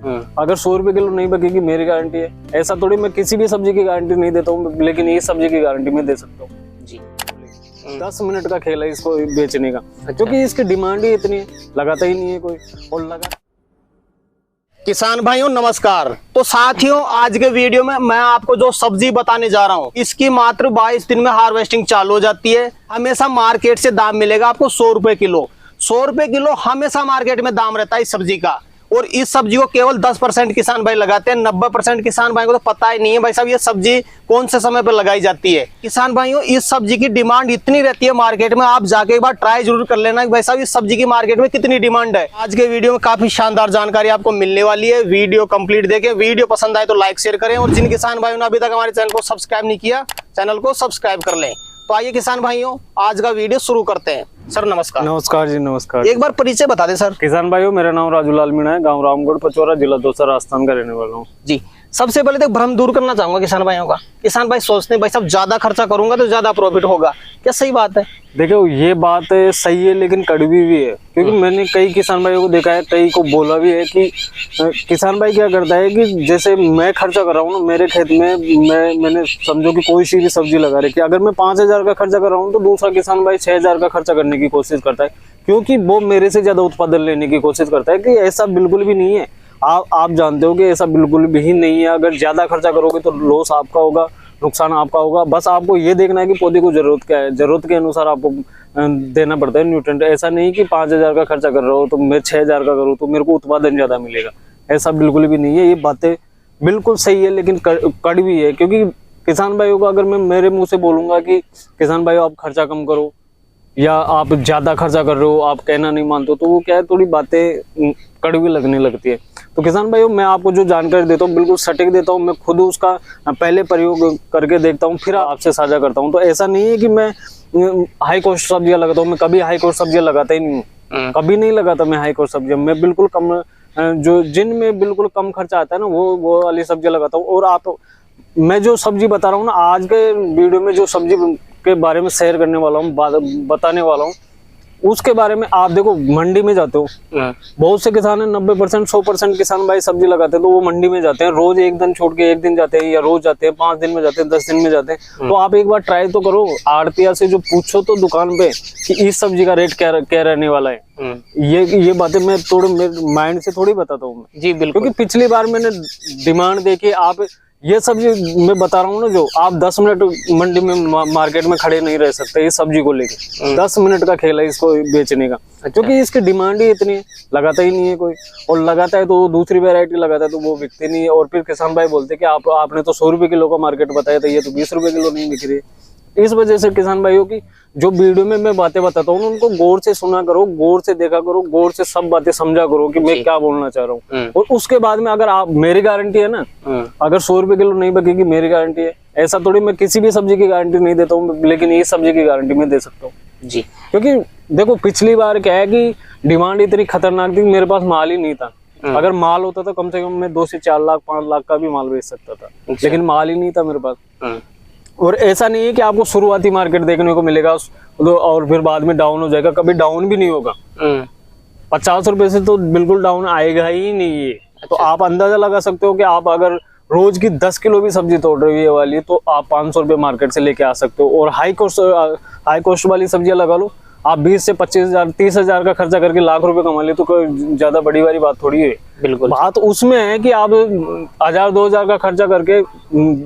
अगर 100 रुपए किलो नहीं बिकेगी मेरी गारंटी है। ऐसा थोड़ी मैं किसी भी सब्जी की गारंटी नहीं देता हूँ, लेकिन ये सब्जी की गारंटी मैं दे सकता हूँ जी। 10 मिनट का खेल है इसको बेचने का, क्योंकि इसकी डिमांड ही इतनी है, लगाता ही नहीं है कोई। और लगा किसान भाइयों नमस्कार। तो साथियों आज के वीडियो में मैं आपको जो सब्जी बताने जा रहा हूँ इसकी मात्र 22 दिन में हार्वेस्टिंग चालू हो जाती है। हमेशा मार्केट से दाम मिलेगा आपको 100 रुपए किलो। 100 रुपए किलो हमेशा मार्केट में दाम रहता है इस सब्जी का। और इस सब्जी को केवल 10% किसान भाई लगाते हैं। 90% किसान भाई को तो पता ही नहीं है भाई साहब ये सब्जी कौन से समय पर लगाई जाती है। किसान भाइयों इस सब्जी की डिमांड इतनी रहती है मार्केट में, आप जाके एक बार ट्राई जरूर कर लेना कि भाई साहब इस सब्जी की मार्केट में कितनी डिमांड है। आज के वीडियो में काफी शानदार जानकारी आपको मिलने वाली है। वीडियो कंप्लीट देखें, वीडियो पसंद आए तो लाइक शेयर करें, और जिन किसान भाइयों ने अभी तक हमारे चैनल को सब्सक्राइब नहीं किया चैनल को सब्सक्राइब कर लें। तो आइए किसान भाइयों आज का वीडियो शुरू करते हैं। सर नमस्कार। नमस्कार जी, नमस्कार। एक बार परिचय बता दें सर। किसान भाइयों मेरा नाम राजूलाल मीणा है, गांव रामगढ़ पचौरा, जिला दौसा, राजस्थान का रहने वाला हूँ जी। सबसे पहले तो भ्रम दूर करना चाहूंगा किसान भाइयों का। किसान भाई सोचते हैं भाई साहब ज्यादा खर्चा करूंगा तो ज्यादा प्रॉफिट होगा, क्या सही बात है? देखो ये बात सही है लेकिन कड़वी भी है, क्योंकि मैंने कई किसान भाइयों को देखा है, कई को बोला भी है कि किसान भाई क्या करता है कि जैसे मैं खर्चा कर रहा हूँ ना मेरे खेत में, मैंने समझो कि कोई सी भी सब्जी लगा रही है, अगर मैं 5000 का खर्चा कर रहा हूँ तो दूसरा किसान भाई 6000 का खर्चा करने की कोशिश करता है, क्योंकि वो मेरे से ज्यादा उत्पादन लेने की कोशिश करता है। कि ऐसा बिल्कुल भी नहीं है। आप जानते हो कि ऐसा बिल्कुल भी नहीं है। अगर ज्यादा खर्चा करोगे तो लॉस आपका होगा, नुकसान आपका होगा। बस आपको ये देखना है कि पौधे को जरूरत क्या है, जरूरत के अनुसार आपको देना पड़ता है न्यूट्रिएंट। ऐसा नहीं कि 5000 का खर्चा कर रहा हो तो मैं 6000 का करूँ तो मेरे को उत्पादन ज्यादा मिलेगा, ऐसा बिल्कुल भी नहीं है। ये बातें बिल्कुल सही है लेकिन कड़वी है, क्योंकि किसान भाइयों को अगर मैं मेरे मुंह से बोलूंगा कि किसान भाइयों आप खर्चा कम करो या आप ज्यादा खर्चा कर रहे हो, आप कहना नहीं मानते हो, तो वो क्या है थोड़ी बातें कड़वी लगने लगती है। तो किसान भाइयों मैं आपको जो जानकारी देता हूँ बिल्कुल सटीक देता हूँ। मैं खुद उसका पहले प्रयोग करके देखता हूँ फिर आपसे साझा करता हूँ। तो ऐसा नहीं है कि मैं हाई कॉस्ट सब्जियां लगाता हूँ, मैं कभी हाई कॉस्ट सब्जियां लगाता ही नहीं हूँ, कभी नहीं लगाता मैं हाई कॉस्ट सब्जियां। मैं बिल्कुल कम, जो जिनमें बिल्कुल कम खर्चा आता है ना वो वाली सब्जियां लगाता हूँ। और मैं जो सब्जी बता रहा हूँ ना आज के वीडियो में, जो सब्जी के बारे में शेयर करने वाला हूँ, बताने वाला हूँ, उसके बारे में आप देखो मंडी में जाते हो, बहुत से किसान है 90% 100% किसान भाई सब्जी लगाते हैं, तो वो मंडी में जाते हैं, रोज एक दिन छोड़ के एक दिन जाते हैं, या रोज जाते हैं, 5 दिन में जाते हैं, 10 दिन में जाते हैं। तो आप एक बार ट्राई तो करो, आड़तिया से जो पूछो तो दुकान पे कि इस सब्जी का रेट क्या रहने वाला है। ये बातें मैं थोड़े मेरे माइंड से थोड़ी बताता हूँ जी बिल्कुल, क्योंकि पिछली बार मैंने डिमांड देखी। आप ये सब्जी मैं बता रहा हूँ ना, जो आप 10 मिनट मंडी में मार्केट में खड़े नहीं रह सकते इस सब्जी को लेके। 10 मिनट का खेल है इसको बेचने का, क्योंकि इसकी डिमांड ही इतनी है, लगाता ही नहीं है कोई। और लगाता है तो वो दूसरी वैरायटी लगाता है तो वो बिकती नहीं है। और फिर किसान भाई बोलते कि आपने तो 100 रुपए किलो का मार्केट बताया था, ये तो 20 रुपए किलो नहीं बिक रही है। इस वजह से किसान भाइयों की जो वीडियो में मैं बातें बताता हूँ उनको गौर से सुना करो, गौर से देखा करो, गौर से सब बातें समझा करो कि मैं क्या बोलना चाह रहा हूँ। और उसके बाद में अगर आप, मेरी गारंटी है ना, अगर 100 रुपए किलो नहीं बिकेगी मेरी गारंटी है। ऐसा थोड़ी मैं किसी भी सब्जी की गारंटी नहीं देता हूँ, लेकिन ये सब्जी की गारंटी मैं दे सकता हूँ जी। क्योंकि देखो पिछली बार क्या है कि डिमांड इतनी खतरनाक थी, मेरे पास माल ही नहीं था। अगर माल होता तो कम से कम मैं 2 से 4 लाख 5 लाख का भी माल बेच सकता था, लेकिन माल ही नहीं था मेरे पास। और ऐसा नहीं है कि आपको शुरुआती मार्केट देखने को मिलेगा और फिर बाद में डाउन हो जाएगा, कभी डाउन भी नहीं होगा। 50 रुपए से तो बिल्कुल डाउन आएगा ही नहीं है। तो आप अंदाजा लगा सकते हो कि आप अगर रोज की 10 किलो भी सब्जी तोड़ रही है वाली, तो आप 500 रुपए मार्केट से लेके आ सकते हो। और हाई कॉस्ट वाली सब्जियां लगा लो, आप 20 से 25,000 30,000 का खर्चा करके लाख रुपए कमा ले, तो कोई ज्यादा बड़ी वाली बात थोड़ी है। बिल्कुल, बात उसमें है कि आप 1000-2000 का खर्चा करके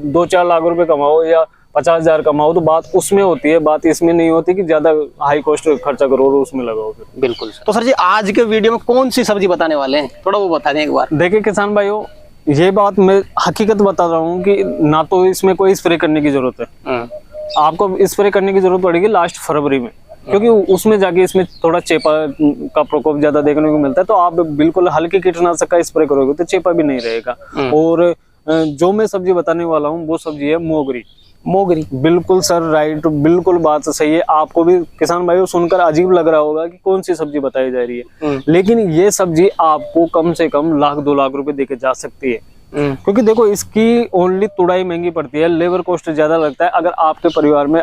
2-4 लाख रुपए कमाओ या 50,000 कमाओ, तो बात उसमें होती है। बात इसमें नहीं होती कि ज्यादा हाई कॉस्ट खर्चा करो और उसमें लगाओ। बिल्कुल। तो सर जी आज के वीडियो में कौन सी सब्जी बताने वाले हैं, थोड़ा वो बता दें एक बार। देखिए किसान भाइयों, ये बात मैं हकीकत बता रहा हूँ कि ना तो इसमें कोई स्प्रे करने की जरूरत है। आपको स्प्रे करने की जरूरत पड़ेगी लास्ट फरवरी में, क्योंकि उसमें जाके इसमें थोड़ा चेपा का प्रकोप ज्यादा देखने को मिलता है। तो आप बिल्कुल हल्के कीटनाशक का स्प्रे करोगे तो चेपा भी नहीं रहेगा। और जो मैं सब्जी बताने वाला हूँ वो सब्जी है मोगरी। बिल्कुल सर, राइट, बिल्कुल बात सही है। आपको भी किसान भाइयों सुनकर अजीब लग रहा होगा कि कौन सी सब्जी बताई जा रही है, लेकिन ये सब्जी आपको कम से कम 1-2 लाख रुपए देके जा सकती है। क्योंकि देखो इसकी ओनली तुड़ाई महंगी पड़ती है, लेबर कॉस्ट ज्यादा लगता है। अगर आपके परिवार में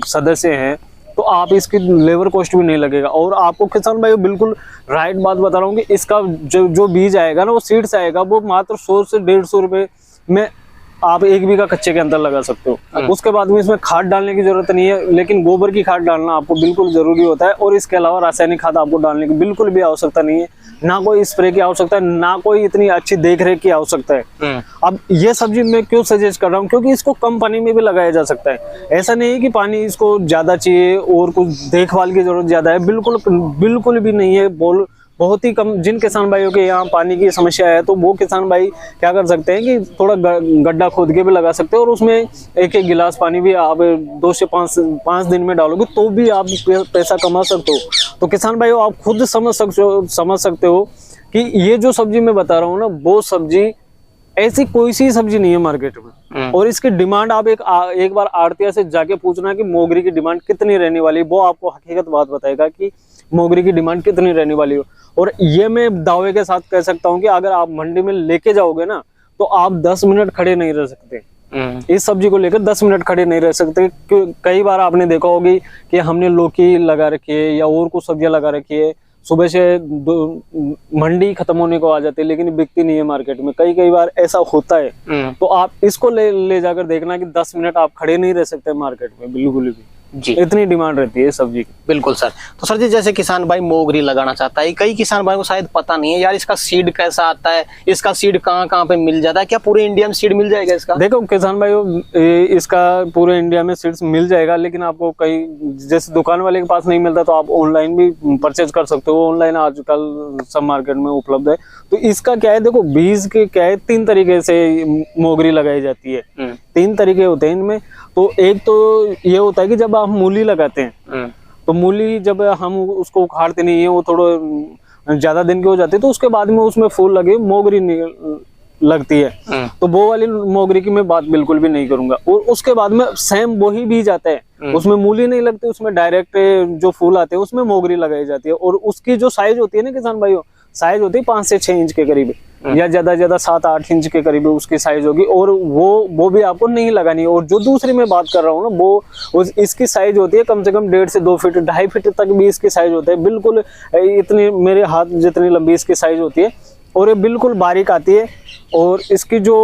सदस्य हैं तो आप इसकी लेबर कॉस्ट भी नहीं लगेगा। और आपको किसान भाई बिल्कुल राइट बात बता रहा हूँ कि इसका जो बीज आएगा ना, वो सीड्स आएगा, वो मात्र 100 से 150 रुपए में आप 1 बीघा कच्चे के अंदर लगा सकते हो। उसके बाद में इसमें खाद डालने की जरूरत नहीं है, लेकिन गोबर की खाद डालना आपको बिल्कुल जरूरी होता है। और इसके अलावा रासायनिक खाद आपको डालने की बिल्कुल भी आवश्यकता नहीं है, ना कोई स्प्रे की आवश्यकता है, ना कोई इतनी अच्छी देखरेख की आवश्यकता है। अब ये सब्जी मैं क्यों सजेस्ट कर रहा हूँ, क्योंकि इसको कम पानी में भी लगाया जा सकता है। ऐसा नहीं है कि पानी इसको ज्यादा चाहिए और कुछ देखभाल की जरूरत ज्यादा है, बिल्कुल भी नहीं है। बहुत ही कम जिन किसान भाइयों के यहाँ पानी की समस्या है, तो वो किसान भाई क्या कर सकते हैं कि थोड़ा गड्ढा खोद के भी लगा सकते हैं, और उसमें एक गिलास पानी भी आप 2 से 5 दिन में डालोगे तो भी आप पैसा कमा सकते हो। तो किसान भाइयों, आप खुद समझ सकते हो कि ये जो सब्जी मैं बता रहा हूँ ना, वो सब्जी ऐसी कोई सी सब्जी नहीं है मार्केट में। और इसकी डिमांड आप एक बार आड़तिया से जाके पूछना कि मोगरी की डिमांड कितनी रहने वाली है, वो आपको हकीकत बात बताएगा कि मोगरी की डिमांड कितनी रहने वाली हो। और ये मैं दावे के साथ कह सकता हूँ कि अगर आप मंडी में लेके जाओगे ना, तो आप 10 मिनट खड़े नहीं रह सकते। इस सब्जी को लेकर 10 मिनट खड़े नहीं रह सकते। कई बार आपने देखा होगी कि हमने लौकी लगा रखी है या और कुछ सब्जियां लगा रखी है, सुबह से मंडी खत्म होने को आ जाती है, लेकिन बिकती नहीं है मार्केट में। कई बार ऐसा होता है। तो आप इसको ले जाकर देखना कि 10 मिनट आप खड़े नहीं रह सकते मार्केट में, बिल्कुल भी जी, इतनी डिमांड रहती है सब्जी की। बिल्कुल सर। तो सर जी, जैसे किसान भाई मोगरी लगाना चाहता है, कई किसान भाई को शायद पता नहीं है यार इसका सीड कैसा आता है, इसका सीड कहाँ पे मिल जाता है, क्या पूरे इंडिया में सीड मिल जाएगा इसका? देखो किसान भाइयों, इसका पूरे इंडिया में सीड्स मिल जाएगा, लेकिन आपको कई जैसे दुकान वाले के पास नहीं मिलता तो आप ऑनलाइन भी परचेज कर सकते हो। ऑनलाइन आजकल सब मार्केट में उपलब्ध है। तो इसका क्या है, देखो बीज के क्या है, 3 तरीके से मोगरी लगाई जाती है। 3 तरीके होते हैं इनमें। तो एक तो ये होता है कि जब आप मूली लगाते हैं, तो मूली जब हम उसको उखाड़ते नहीं है, वो थोड़ा ज्यादा दिन की हो जाती है, तो उसके बाद में उसमें फूल लगे मोगरी लगती है। तो वो वाली मोगरी की मैं बात बिल्कुल भी नहीं करूंगा। और उसके बाद में सेम वही बीज आता है, उसमें मूली नहीं लगती, उसमें डायरेक्ट जो फूल आते हैं उसमें मोगरी लगाई जाती है। और उसकी जो साइज होती है ना किसान भाइयों, साइज होती है 5 से 6 इंच के करीब, या ज्यादा 7-8 इंच के करीब उसकी साइज होगी। और वो भी आपको नहीं लगानी है। और जो दूसरी मैं बात कर रहा हूँ ना, वो इसकी साइज होती है कम से कम 1.5 से 2 फीट, 2.5 फीट तक भी इसकी साइज होता है। बिल्कुल इतनी मेरे हाथ जितनी लंबी इसकी साइज होती है, और ये बिल्कुल बारीक आती है। और इसकी जो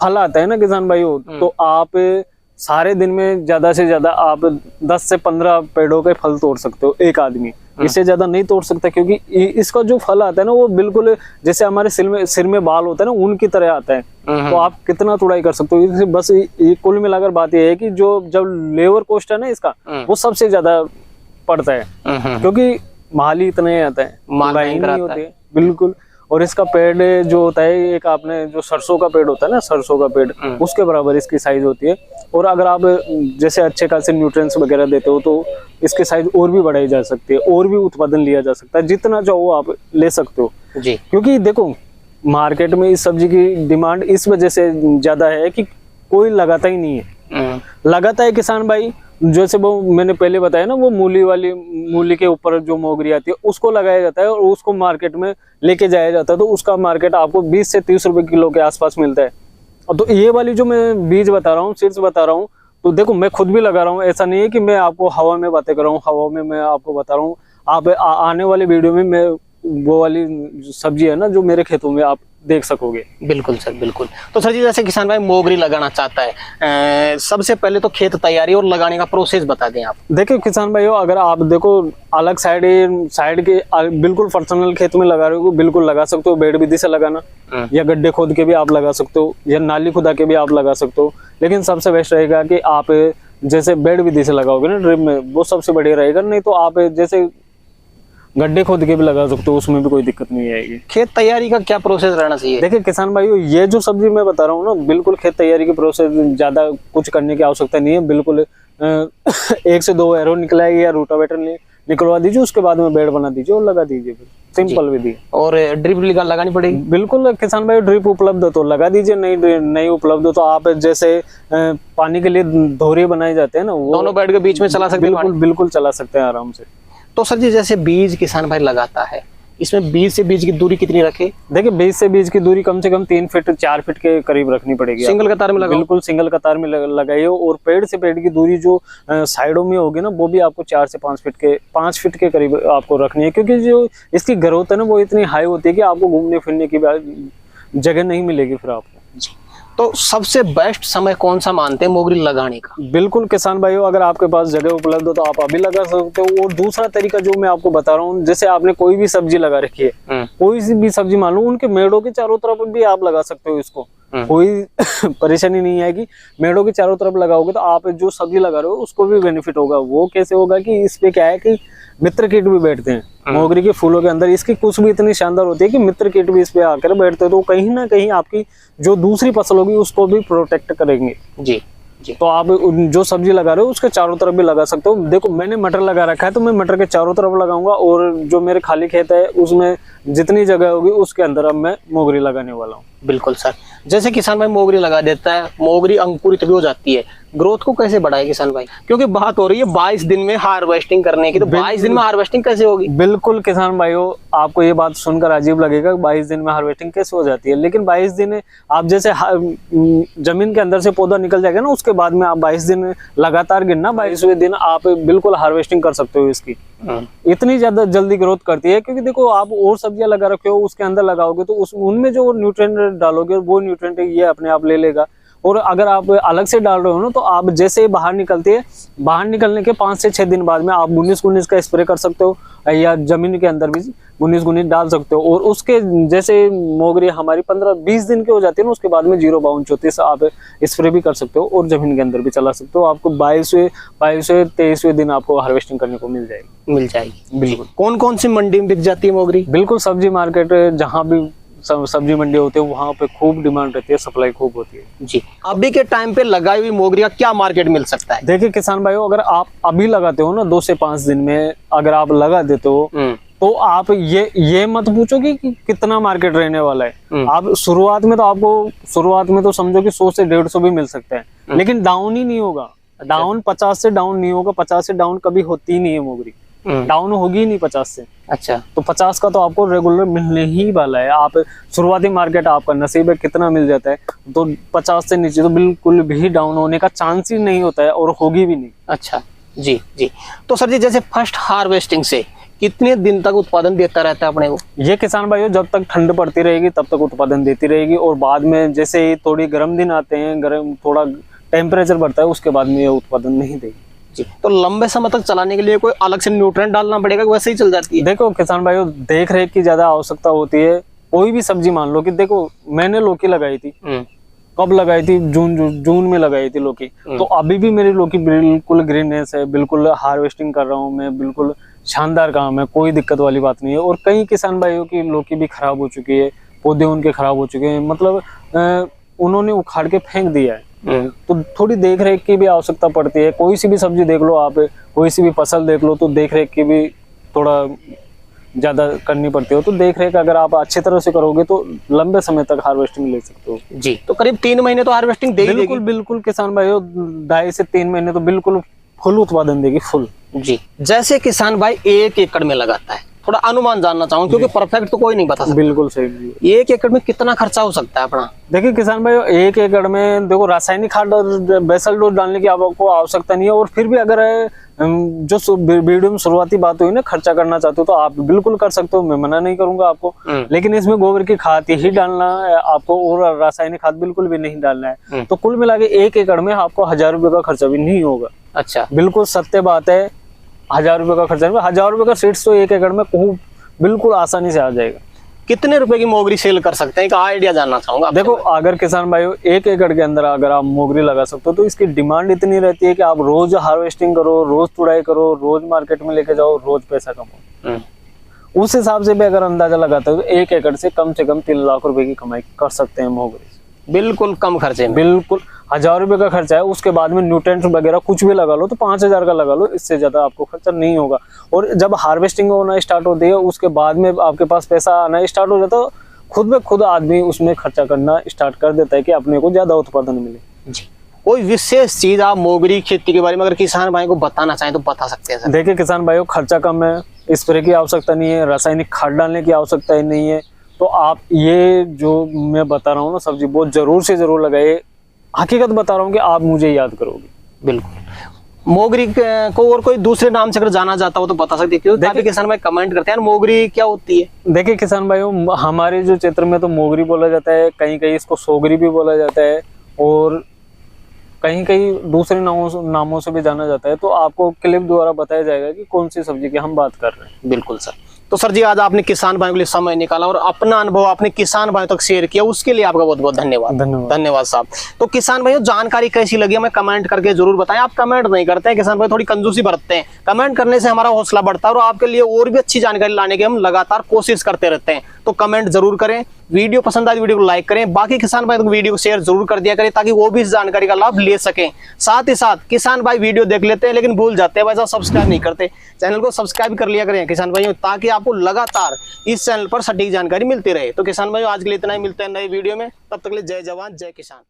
फल आता है ना किसान भाइयों, तो आप सारे दिन में ज्यादा से ज्यादा आप 10 से 15 पेड़ों के फल तोड़ सकते हो एक आदमी, इससे ज्यादा नहीं तोड़ सकता। क्योंकि इसका जो फल आता है ना, वो बिल्कुल जैसे हमारे सिर में बाल होता है ना, उनकी तरह आता है। तो आप कितना तुड़ाई कर सकते हो। बस ये कुल मिलाकर बात ये है कि जब लेबर कॉस्ट है ना इसका, वो सबसे ज्यादा पड़ता है, क्योंकि माल ही इतने आता है, महंगाई नहीं होती है बिल्कुल। और इसका पेड़ जो होता है, एक आपने जो सरसों का पेड़ होता है ना, सरसों का पेड़, उसके बराबर इसकी साइज होती है। और अगर आप जैसे अच्छे खासे न्यूट्रिएंट्स वगैरह देते हो, तो इसकी साइज और भी बढ़ाई जा सकती है, और भी उत्पादन लिया जा सकता है। जितना चाहो आप ले सकते हो जी। क्योंकि देखो मार्केट में इस सब्जी की डिमांड इस वजह से ज्यादा है कि कोई लगाता ही नहीं है। लगाता है किसान भाई, जैसे वो मैंने पहले बताया ना, वो मूली के ऊपर जो मोगरी आती है उसको लगाया जाता है, और उसको मार्केट में लेके जाया जाता है। तो उसका मार्केट आपको 20 से 30 रुपए किलो के आसपास मिलता है। और तो ये वाली जो मैं बीज बता रहा हूँ, सीड्स बता रहा हूँ, तो देखो मैं खुद भी लगा रहा हूँ। ऐसा नहीं है कि मैं आपको हवा में बातें कर रहा हूँ, हवा में मैं आपको बता रहा हूँ। आप आने वाले वीडियो में मैं वो वाली सब्जी है ना जो मेरे खेतों में आप देख सकोगे। बिल्कुल सर, बिल्कुल। तो सर जी, जैसे किसान भाई मोगरी लगाना चाहता है, सबसे पहले तो खेत तैयारी और लगाने का प्रोसेस बता दें आप। देखिए किसान भाइयों, अगर आप देखो अलग साइड के बिल्कुल पर्सनल खेत में लगा रहे हो, बिल्कुल लगा सकते हो। बेड विधि से लगाना, या गड्ढे खोद के भी आप लगा सकते हो, या नाली खुदा के भी आप लगा सकते हो। लेकिन सबसे बेस्ट रहेगा कि आप जैसे बेड विधि से लगाओगे ना ड्रिप में, वो सबसे बढ़िया रहेगा। नहीं तो आप जैसे गड्ढे खोद के भी लगा सकते हो, उसमें भी कोई दिक्कत नहीं आएगी। खेत तैयारी का क्या प्रोसेस रहना चाहिए? देखिए किसान भाइयों, ये जो सब्जी मैं बता रहा हूँ ना, बिल्कुल खेत तैयारी की प्रोसेस ज्यादा कुछ करने की आवश्यकता नहीं है। बिल्कुल 1 से 2 एरो निकलाएगी या रूटावेटर निकलवा दीजिए, उसके बाद में बेड बना दीजिए और लगा दीजिए। सिंपल विधि। और ड्रिप लगानी पड़ेगी? बिल्कुल किसान भाई, ड्रिप उपलब्ध हो तो लगा दीजिए, नहीं उपलब्ध हो तो आप जैसे पानी के लिए धोरी बनाए जाते हैं ना, वो दोनों बेड के बीच में चला सकते हैं। बिल्कुल चला सकते हैं आराम से। तो सर जी, जैसे बीज किसान भाई लगाता है, इसमें बीज से बीज की दूरी कितनी रखे? देखिए बीज से बीज की दूरी कम से कम 3 फीट 4 फीट के करीब रखनी पड़ेगी। सिंगल कतार में लगाओ? बिल्कुल सिंगल कतार में लगाइए। और पेड़ से पेड़ की दूरी जो साइडों में होगी ना, वो भी आपको 4 से 5 फीट के करीब आपको रखनी है, क्योंकि जो इसकी ग्रोथ है ना वो इतनी हाई होती है कि आपको घूमने फिरने की जगह नहीं मिलेगी फिर आपको। तो सबसे बेस्ट समय कौन सा मानते हैं मोगरी लगाने का? बिल्कुल किसान भाइयों, अगर आपके पास जगह उपलब्ध हो तो आप अभी लगा सकते हो। और दूसरा तरीका जो मैं आपको बता रहा हूँ, जैसे आपने कोई भी सब्जी लगा रखी है, कोई सी भी सब्जी मान लो, उनके मेड़ों के चारों तरफ भी आप लगा सकते हो इसको, कोई परेशानी नहीं आएगी। मेड़ों के चारों तरफ लगाओगे तो आप जो सब्जी लगा रहे हो उसको भी बेनिफिट होगा। वो कैसे होगा कि इस पे क्या है कि मित्र कीट भी बैठते हैं मोगरी के फूलों के अंदर। इसकी कुछ भी इतनी शानदार होती है कि मित्र कीट भी इस पे आकर बैठते हैं, तो कहीं ना कहीं आपकी जो दूसरी फसल होगी उसको भी प्रोटेक्ट करेंगे। जी जी। तो आप जो सब्जी लगा रहे हो उसके चारों तरफ भी लगा सकते हो। देखो मैंने मटर लगा रखा है तो मैं मटर के चारों तरफ लगाऊंगा, और जो मेरे खाली खेत है उसमें जितनी जगह होगी उसके अंदर अब मैं मोगरी लगाने वाला हूँ। बिल्कुल सर, जैसे किसान भाई मोगरी लगा देता है, मोगरी अंकुरित भी हो जाती है, ग्रोथ को कैसे बढ़ाए किसान भाई? क्योंकि बात हो रही है 22 दिन में हार्वेस्टिंग करने की, तो 22 दिन में हार्वेस्टिंग कैसे होगी? बिल्कुल किसान भाइयों, आपको ये बात सुनकर अजीब लगेगा 22 दिन में हार्वेस्टिंग कैसे हो जाती है, लेकिन 22 दिन आप जैसे जमीन के अंदर से पौधा निकल जाएगा ना, उसके बाद में आप 22 दिन लगातार गिनना, 22वें दिन आप बिल्कुल हार्वेस्टिंग कर सकते हो इसकी। इतनी ज्यादा जल्दी ग्रोथ करती है, क्योंकि देखो आप और सब्जियां लगा रखे हो उसके अंदर लगाओगे तो उनमें जो न्यूट्रिएंट डालोगे वो न्यूट्रिएंट ये अपने आप ले लेगा। और अगर आप अलग से डाल रहे हो ना, तो आप जैसे बाहर निकलती है, बाहर निकलने के 5 से 6 दिन बाद में आप 19-19 का स्प्रे कर सकते हो, या जमीन के अंदर भी 19-19 डाल सकते हो। और उसके जैसे मोगरी हमारी 15-20 दिन की हो जाती है ना, उसके बाद में 0-32 आप स्प्रे भी कर सकते हो और जमीन के अंदर भी चला सकते हो। आपको 22वें 23वें दिन आपको हार्वेस्टिंग करने को मिल जाएगी। बिल्कुल। कौन कौन सी मंडी में बिक जाती है मोगरी? बिल्कुल सब्जी मार्केट जहाँ भी सब्जी मंडी होती है वहाँ पे खूब डिमांड रहती है, सप्लाई खूब होती है। जी। अभी के टाइम पे लगाई हुई मोगरी का क्या मार्केट मिल सकता है? देखिए किसान भाइयों, अगर आप अभी लगाते हो ना 2 से 5 दिन में अगर आप लगा देते हो तो आप ये मत पूछो कि कितना मार्केट रहने वाला है। आप शुरुआत में तो समझो कि 100 से 150 भी मिल सकते हैं, लेकिन डाउन ही नहीं होगा। डाउन 50 से डाउन नहीं होगा, 50 से डाउन कभी होती ही नहीं है मोगरी, डाउन होगी ही नहीं 50 से। अच्छा, तो 50 का तो आपको रेगुलर मिलने ही वाला है। आप शुरुआती मार्केट आपका नसीब है कितना मिल जाता है, तो 50 से नीचे तो बिल्कुल भी डाउन होने का चांस ही नहीं होता है, और होगी भी नहीं। अच्छा जी जी। तो सर जी, जैसे फर्स्ट हार्वेस्टिंग से कितने दिन तक उत्पादन देता रहता है अपने को? ये किसान भाइयों, जब तक ठंड पड़ती रहेगी तब तक उत्पादन देती रहेगी, और बाद में जैसे ही थोड़ी गर्म दिन आते हैं, गर्म थोड़ा टेम्परेचर बढ़ता है, उसके बाद में ये उत्पादन नहीं देगी। जी। तो लंबे समय तक चलाने के लिए कोई अलग से न्यूट्रिएंट डालना पड़ेगा, वैसे ही चल जाती है? देखो किसान भाइयों, देख रेख की ज्यादा आवश्यकता होती है। कोई भी सब्जी मान लो कि देखो मैंने लौकी लगाई थी, कब लगाई थी? जून में लगाई थी लौकी। तो अभी भी मेरी लौकी बिल्कुल ग्रीननेस है, बिल्कुल हार्वेस्टिंग कर रहा हूँ मैं, बिल्कुल शानदार काम है, कोई दिक्कत वाली बात नहीं है। और कई किसान भाइयों की लौकी भी खराब हो चुकी है, पौधे उनके खराब हो चुके हैं, मतलब उन्होंने उखाड़ के फेंक दिया है। तो थोड़ी देख रेख की भी आवश्यकता पड़ती है। कोई सी भी सब्जी देख लो आप, कोई सी भी फसल देख लो, तो देख रेख की भी थोड़ा ज्यादा करनी पड़ती है। तो देख रेख अगर आप अच्छी तरह से करोगे तो लंबे समय तक हार्वेस्टिंग ले सकते हो। जी। तो करीब 3 महीने तो हार्वेस्टिंग देगी? बिल्कुल बिल्कुल किसान भाइयों, 2.5 से 3 महीने तो बिल्कुल फुल उत्पादन देगी, फुल। जी। जैसे किसान भाई 1 एकड़ में लगाता है, थोड़ा अनुमान जानना चाहूंगा, क्योंकि परफेक्ट तो कोई नहीं बता सकता। बिल्कुल सही। 1 एकड़ में कितना खर्चा हो सकता है अपना? देखिए किसान भाई, 1 एकड़ में देखो रासायनिक खाद और बेसल डोज डालने की आपको आवश्यकता नहीं है। और फिर भी अगर जो वीडियो में शुरुआती बात हुई ना, खर्चा करना चाहते हो तो आप बिल्कुल कर सकते हो, मैं मना नहीं करूंगा आपको। लेकिन इसमें गोबर की खाद ही डालना है आपको, और रासायनिक खाद बिल्कुल भी नहीं डालना है। तो कुल मिला के 1 एकड़ में आपको 1000 रुपए का खर्चा भी नहीं होगा। अच्छा, बिल्कुल सत्य बात है, 1000 रुपए का खर्चा, 1000 रुपए का सीड्स तो 1 एकड़ में बिल्कुल आसानी से आ जाएगा। कितने रुपए की मोगरी सेल कर सकते हैं, एक आइडिया जानना चाहूंगा। देखो अगर किसान भाइयों 1 एकड़ के अंदर अगर आप मोगरी लगा सकते हो तो इसकी डिमांड इतनी रहती है कि आप रोज हार्वेस्टिंग करो, रोज तुड़ाई करो, रोज मार्केट में लेके जाओ, रोज पैसा कमाओ। उस हिसाब से भी अगर अंदाजा लगाते हो तो 1 एकड़ से कम 3 लाख रुपए की कमाई कर सकते हैं मोगरी से, बिल्कुल कम खर्चे में। बिल्कुल 1000 रुपए का खर्चा है, उसके बाद में न्यूट्रिएंट वगैरह कुछ भी लगा लो तो 5000 का लगा लो, इससे ज्यादा आपको खर्चा नहीं होगा। और जब हार्वेस्टिंग होना स्टार्ट होती है उसके बाद में आपके पास पैसा आना स्टार्ट हो जाता है, खुद ब खुद आदमी उसमें खर्चा करना स्टार्ट कर देता है कि अपने को ज्यादा उत्पादन मिले। जी। कोई विशेष चीज आप मोगरी खेती के बारे में अगर किसान भाई को बताना चाहें तो बता सकते हैं सर। देखिए किसान भाइयों, खर्चा कम है, स्प्रे की आवश्यकता नहीं है, रासायनिक खाद डालने की आवश्यकता ही नहीं है। तो आप ये जो मैं बता रहा हूँ ना सब्जी, बहुत जरूर से जरूर लगाइए। हकीकत बता रहा हूँ कि आप मुझे याद करोगे। बिल्कुल। मोगरी को और कोई दूसरे नाम से अगर जाना जाता हो तो बता सकते हैं, क्योंकि काफी किसान भाई कमेंट करते हैं मोगरी क्या होती है। देखिए किसान भाइयों, हमारे जो क्षेत्र में तो मोगरी बोला जाता है, कहीं कहीं इसको सोगरी भी बोला जाता है और कहीं कहीं दूसरे नामों से भी जाना जाता है। तो आपको क्लिप द्वारा बताया जाएगा कि कौन सी सब्जी की हम बात कर रहे हैं। बिल्कुल सर। तो सर जी, आज आपने किसान भाइयों के लिए समय निकाला और अपना अनुभव आपने किसान भाइयों तक शेयर किया, उसके लिए आपका बहुत बहुत धन्यवाद। धन्यवाद साहब। तो किसान भाइयों, जानकारी कैसी लगी हमें कमेंट करके जरूर बताएं। आप कमेंट नहीं करते हैं, किसान भाई थोड़ी कंजूसी बरतते हैं। कमेंट करने से हमारा हौसला बढ़ता है और आपके लिए और भी अच्छी जानकारी लाने की हम लगातार कोशिश करते रहते हैं। तो कमेंट जरूर करें, वीडियो पसंद आए वीडियो को लाइक करें, बाकी किसान भाई को वीडियो को शेयर जरूर कर दिया करें ताकि वो भी इस जानकारी का लाभ ले सकें। साथ ही साथ किसान भाई वीडियो देख लेते हैं लेकिन भूल जाते हैं, वैसा सब्सक्राइब नहीं करते। चैनल को सब्सक्राइब कर लिया करें किसान भाइयों, ताकि आपको लगातार इस चैनल पर सटीक जानकारी मिलती रहे। तो किसान भाइयों, आज के लिए इतना ही, मिलते हैं नए वीडियो में। तब तक के लिए जय जवान जय किसान।